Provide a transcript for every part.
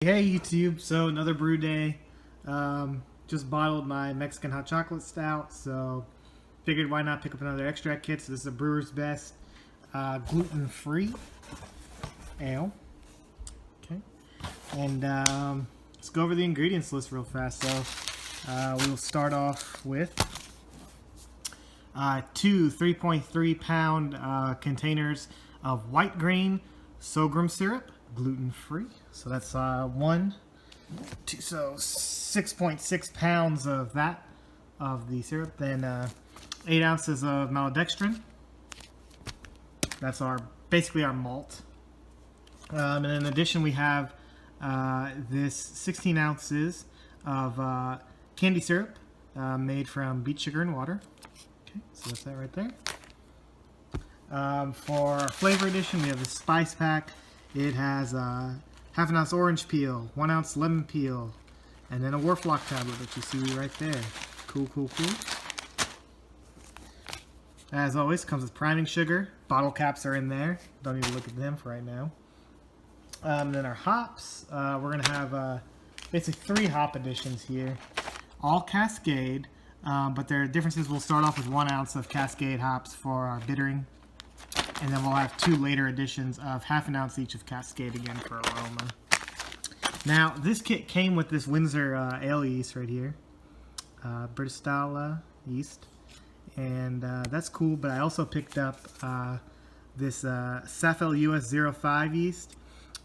Hey YouTube, so another brew day. Just bottled my Mexican hot chocolate stout, so figured why not pick up another extract kit. So this is a Brewer's Best Gluten Free Ale. Okay, and let's go over the ingredients list real fast. So we'll start off with two 3.3 pound containers of white grain sorghum syrup, gluten free. So that's so 6.6 pounds of that, of the syrup. Then 8 ounces of maltodextrin. That's basically our malt. And in addition, we have this 16 ounces of candy syrup made from beet sugar and water. Okay, so that's that right there. For our flavor addition, we have the spice pack. It has half an ounce orange peel, 1 ounce lemon peel, and then a Warflock tablet that you see right there. Cool, cool, cool. As always, comes with priming sugar. Bottle caps are in there. Don't need to look at them for right now. And then our hops, we're going to have basically 3 hop additions here. All Cascade, but their differences, we'll start off with 1 ounce of Cascade hops for our bittering. And then we'll have 2 later additions of half an ounce each of Cascade again for aroma. Now, this kit came with this Windsor ale yeast right here. British style yeast. And that's cool, but I also picked up this Safel US 05 yeast.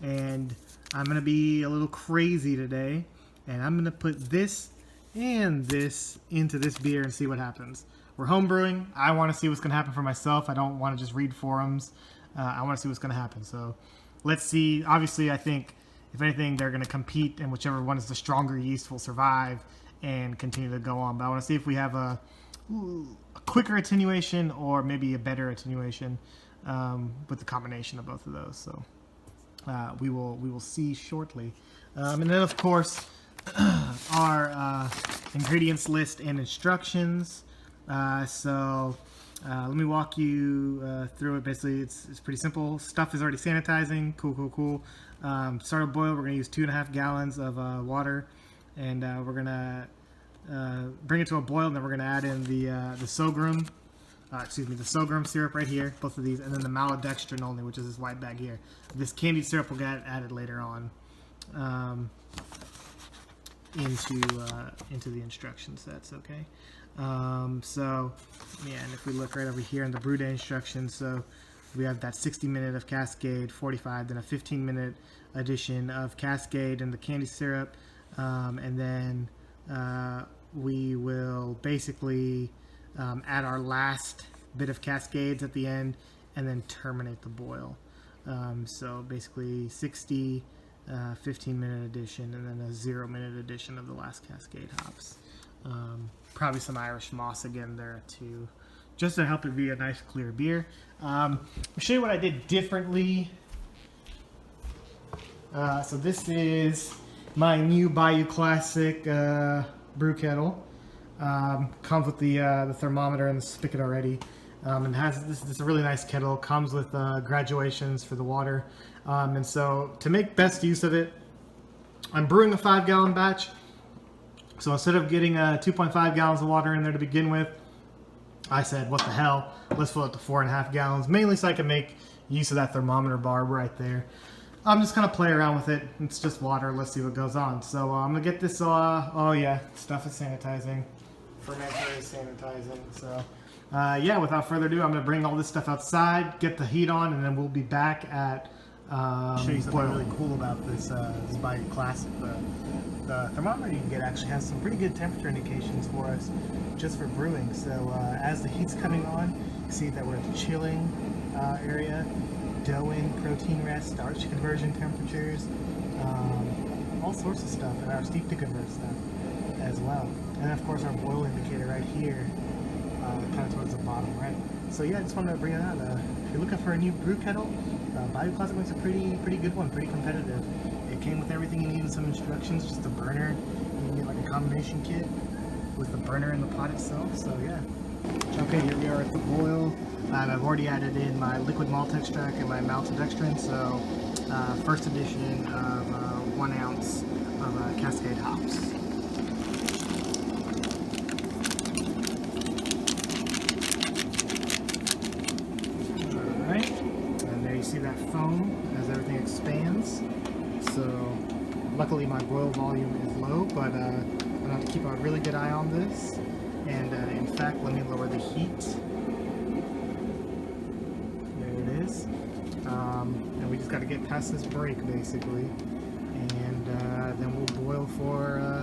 And I'm going to be a little crazy today. And I'm going to put this and this into this beer and see what happens. We're home brewing. I want to see what's going to happen for myself. I don't want to just read forums. I want to see what's going to happen. So let's see. Obviously, I think if anything, they're going to compete, and whichever one is the stronger yeast will survive and continue to go on. But I want to see if we have a quicker attenuation or maybe a better attenuation with the combination of both of those. So we will see shortly. And then, of course, our ingredients list and instructions. Let me walk you through it. Basically, it's pretty simple. Stuff is already sanitizing. Cool, cool, cool. Start a boil. We're going to use 2.5 gallons of water, and we're going to bring it to a boil, and then we're going to add in the sorghum syrup right here, both of these, and then the maltodextrin only, which is this white bag here. This candied syrup will get added later on into the instruction sets. Okay. And if we look right over here in the brew day instructions, so we have that 60-minute of Cascade, 45, then a 15-minute addition of Cascade and the candy syrup, and then we will basically add our last bit of Cascades at the end, and then terminate the boil. So basically 60, 15-minute addition, and then a 0-minute addition of the last Cascade hops. Probably some Irish moss again there too, just to help it be a nice clear beer. I'll show you what I did differently. So this is my new Bayou Classic brew kettle. Comes with the thermometer and the spigot already, and has this is a really nice kettle. Comes with graduations for the water, and so to make best use of it, I'm brewing a 5-gallon batch. So instead of getting 2.5 gallons of water in there to begin with, I said, what the hell, let's fill it to 4.5 gallons, mainly so I can make use of that thermometer bar right there. I'm just going to play around with it. It's just water. Let's see what goes on. So I'm going to get this, oh yeah, stuff is sanitizing. Fermenter is sanitizing. So yeah, without further ado, I'm going to bring all this stuff outside, get the heat on, and then we'll be back at show you something really cool about this Bayou Classic. The thermometer you can get actually has some pretty good temperature indications for us just for brewing. So as the heat's coming on, you see that we're at the chilling area, dough-in, protein rest, starch conversion temperatures, all sorts of stuff, and our steep to convert stuff as well. And of course our boil indicator right here, kind of towards the bottom right. So yeah, I just wanted to bring it out. If you're looking for a new brew kettle, Bayou Classic makes a pretty good one, pretty competitive. It came with everything you need and some instructions, just a burner. You can get like a combination kit with the burner in the pot itself, so yeah. Okay, here we are at the boil. I've already added in my liquid malt extract and my maltodextrin, so first edition of 1 ounce of Cascade hops. Alright, and there you see that foam as everything expands. So luckily my boil volume is low, but I'm going to have to keep a really good eye on this. And in fact, let me lower the heat. There it is. And we just got to get past this break basically. And then we'll boil for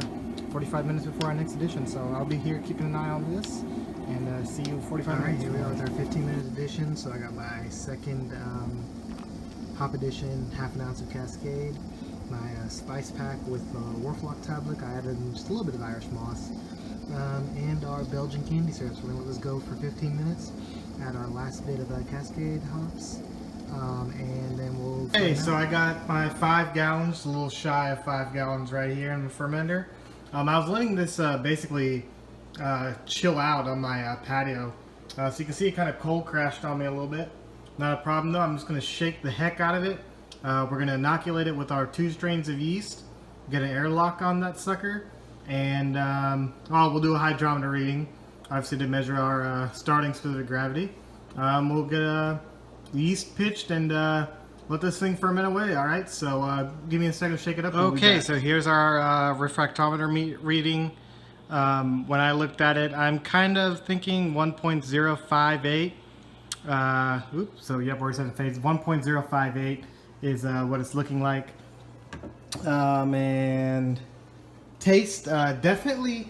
45 minutes before our next edition. So I'll be here keeping an eye on this. And see you in 45 minutes. Here we are with our 15-minute edition. So I got my second hop edition, half an ounce of Cascade. My spice pack with the Warflock tablet. I added just a little bit of Irish moss. And our Belgian candy syrup. So we're going to let this go for 15 minutes. Add our last bit of Cascade hops. And then we'll... Hey, so I got my 5 gallons, a little shy of 5 gallons right here in the fermenter. I was letting this basically chill out on my patio. So you can see it kind of cold crashed on me a little bit. Not a problem though. I'm just going to shake the heck out of it. We're going to inoculate it with our 2 strains of yeast. Get an airlock on that sucker. And we'll do a hydrometer reading, obviously to measure our starting specific gravity. We'll get the yeast pitched and let this thing ferment away. All right, so give me a second to shake it up. Okay, so here's our refractometer reading. When I looked at it, I'm kind of thinking 1.058. Oops, so yep, we're set to phase. 1.058 is what it's looking like. And taste, definitely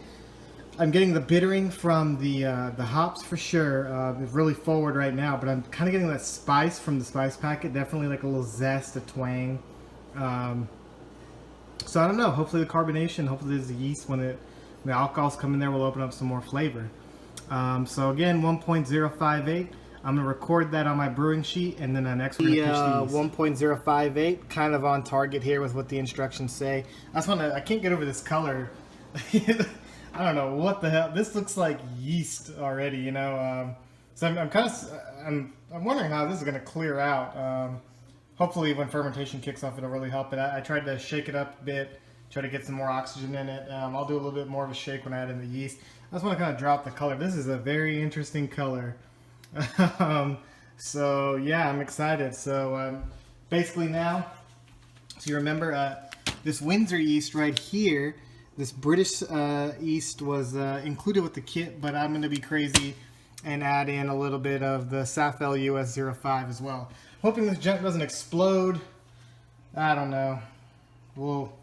I'm getting the bittering from the hops for sure. It's really forward right now, but I'm kind of getting that spice from the spice packet. Definitely like a little zest, a twang. So I don't know. Hopefully the carbonation, hopefully there's the yeast when the alcohols come in there, will open up some more flavor. So again, 1.058. I'm gonna record that on my brewing sheet, and then next we're gonna pitch these. 1.058, kind of on target here with what the instructions say. I can't get over this color. I don't know what the hell. This looks like yeast already, you know. So I'm wondering how this is gonna clear out. Hopefully, when fermentation kicks off, it'll really help it. I tried to shake it up a bit, try to get some more oxygen in it. I'll do a little bit more of a shake when I add in the yeast. I just want to kind of drop the color. This is a very interesting color. So yeah, I'm excited. So basically now, so you remember this Windsor yeast right here, this British yeast was included with the kit, but I'm going to be crazy and add in a little bit of the Safel US05 as well. Hoping this junk doesn't explode. I don't know. Well,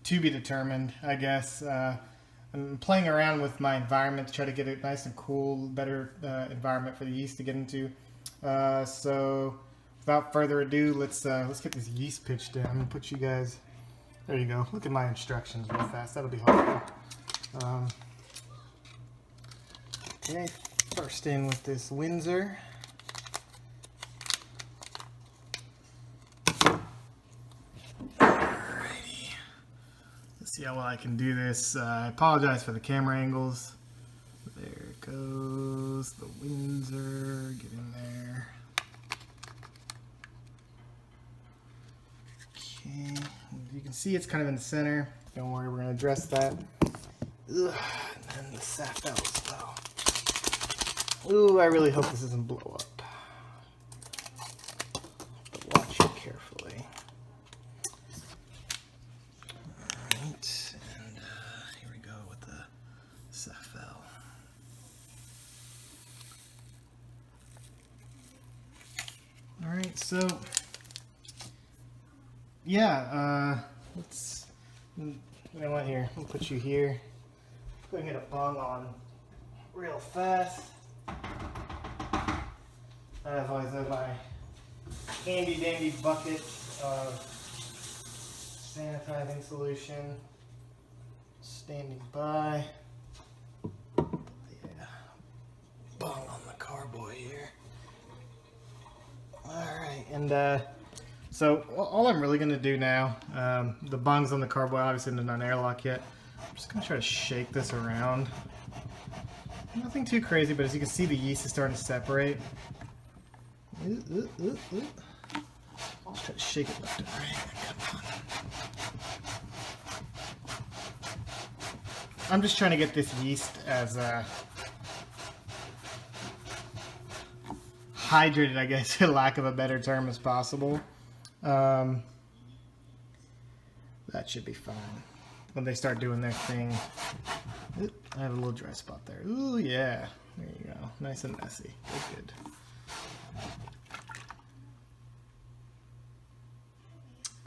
to be determined, I guess. I'm playing around with my environment to try to get it nice and cool, better environment for the yeast to get into. So without further ado, let's get this yeast pitched in. I'm gonna put you guys. There you go. Look at my instructions real fast. That'll be helpful. Okay, first in with this Windsor. See how well I can do this. I apologize for the camera angles. There it goes. The Windsor. Get in there. Okay. You can see it's kind of in the center. Don't worry, we're going to address that. Ugh. And then the Safel as well. Ooh, I really hope this doesn't blow up. But watch it carefully. Alright, so yeah, you know what, here, I'll put you here. Go and get a bung on real fast. I've always had my handy dandy bucket of sanitizing solution standing by. Yeah, bung on the carboy here. Alright, and so all I'm really going to do now, the bung's on the carboy, obviously they're not airlock yet. I'm just going to try to shake this around. Nothing too crazy, but as you can see, the yeast is starting to separate. Let's try to shake it left and right. Come on. I'm just trying to get this yeast as hydrated, I guess, for lack of a better term, as possible. That should be fine. When they start doing their thing. Oop, I have a little dry spot there. Ooh, yeah. There you go. Nice and messy. Good.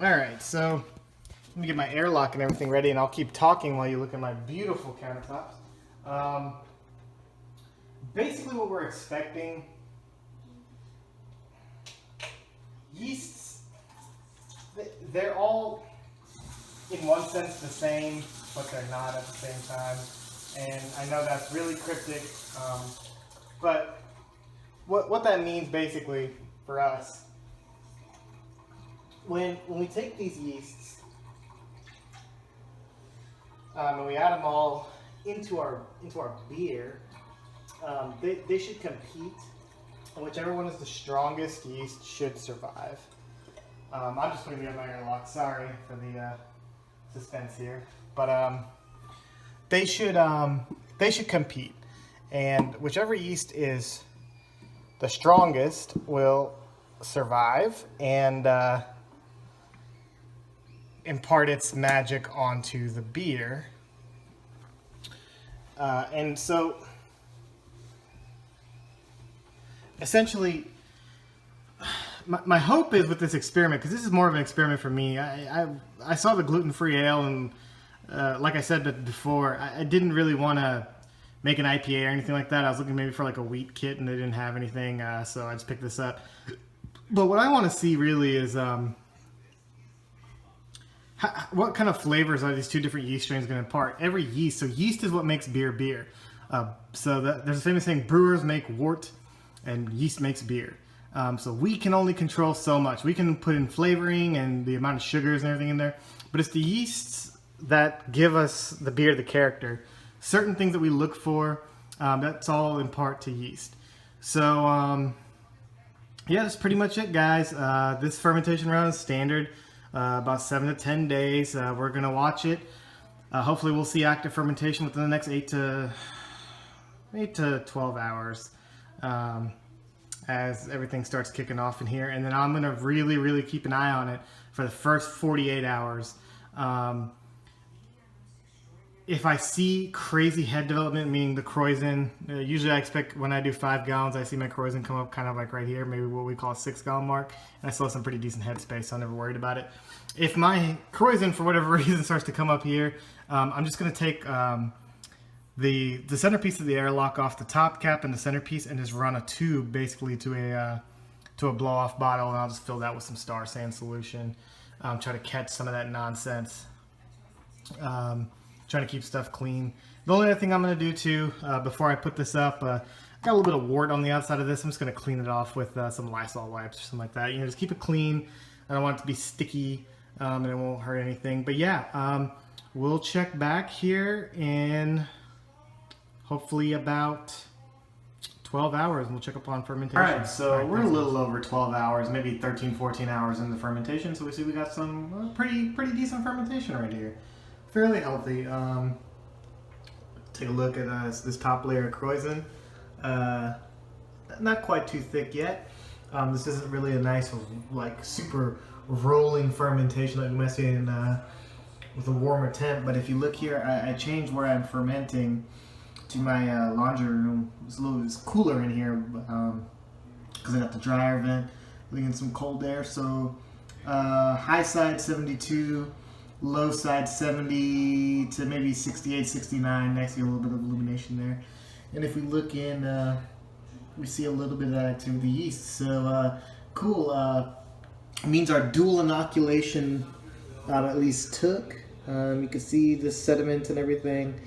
Alright, so let me get my airlock and everything ready, and I'll keep talking while you look at my beautiful countertops. Basically what we're expecting, yeasts, they're all in one sense the same, but they're not at the same time. And I know that's really cryptic, but what that means basically for us, when we take these yeasts and we add them all into our beer, they should compete, and whichever one is the strongest yeast should survive. I'm just putting together my airlock. Sorry for the suspense here, but they should compete, and whichever yeast is the strongest will survive and impart its magic onto the beer. And so essentially my hope is with this experiment, because this is more of an experiment for me. I saw the Gluten Free Ale, and like I said before, I didn't really want to make an IPA or anything like that. I was looking maybe for like a wheat kit, and they didn't have anything, so I just picked this up. But what I want to see really is what kind of flavors are these two different yeast strains going to impart? Every yeast, so yeast is what makes beer beer. So there's a famous saying, brewers make wort and yeast makes beer. So we can only control so much. We can put in flavoring and the amount of sugars and everything in there, but it's the yeasts that give us the beer, the character. Certain things that we look for, that's all in part to yeast. So yeah, that's pretty much it, guys. This fermentation round is standard, about 7 to 10 days. We're going to watch it. Hopefully we'll see active fermentation within the next 8 to 12 hours. As everything starts kicking off in here, and then I'm going to really keep an eye on it for the first 48 hours. If I see crazy head development, meaning the kreuzen, usually I expect when I do 5 gallons, I see my kreuzen come up kind of like right here, maybe what we call a 6-gallon mark, and I still have some pretty decent head space, so I'm never worried about it. If my kreuzen, for whatever reason, starts to come up here, I'm just going to take the centerpiece of the airlock off the top cap and the centerpiece, and just run a tube basically to a blow off bottle, and I'll just fill that with some Star Sand solution. Try to catch some of that nonsense. Trying to keep stuff clean. The only other thing I'm going to do too, before I put this up, got a little bit of wart on the outside of this. I'm just going to clean it off with some Lysol wipes or something like that. You know, just keep it clean. I don't want it to be sticky, and it won't hurt anything. But yeah, we'll check back here in hopefully about 12 hours, and we'll check up on fermentation. All right, so we're a little over 12 hours, maybe 13, 14 hours in the fermentation. So we see we got some pretty decent fermentation right here. Fairly healthy. Take a look at this top layer of kreuzen. Not quite too thick yet. This isn't really a nice, like, super rolling fermentation like we might see in with a warmer temp. But if you look here, I changed where I'm fermenting to my laundry room. It's it's cooler in here because I got the dryer vent, letting in some cold air. So high side 72, low side 70 to maybe 68, 69. Nice, see a little bit of illumination there. And if we look in, we see a little bit of that activity of the yeast. So cool. Means our dual inoculation at least took. You can see the sediment and everything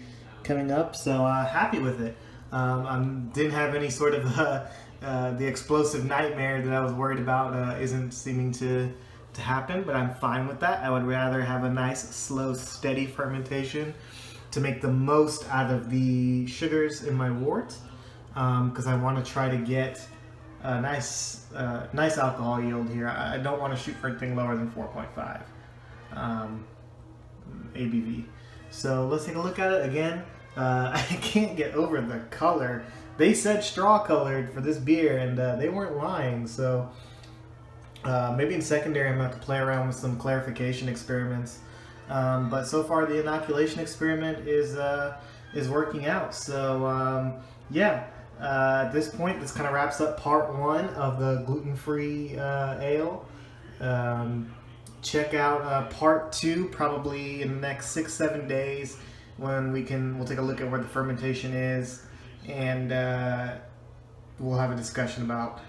coming up, so happy with it. Didn't have any sort of the explosive nightmare that I was worried about isn't seeming to happen, but I'm fine with that. I would rather have a nice, slow, steady fermentation to make the most out of the sugars in my wort, because I want to try to get nice alcohol yield here. I don't want to shoot for anything lower than 4.5 ABV. So let's take a look at it again. I can't get over the color. They said straw colored for this beer, and they weren't lying. So maybe in secondary I'm going to have to play around with some clarification experiments. But so far the inoculation experiment is working out. So yeah. At this point, this kind of wraps up part 1 of the gluten-free ale. Check out part 2 probably in the next 6-7 days, when we'll take a look at where the fermentation is, and we'll have a discussion about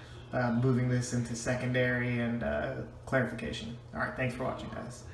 moving this into secondary and clarification. All right, thanks for watching, guys.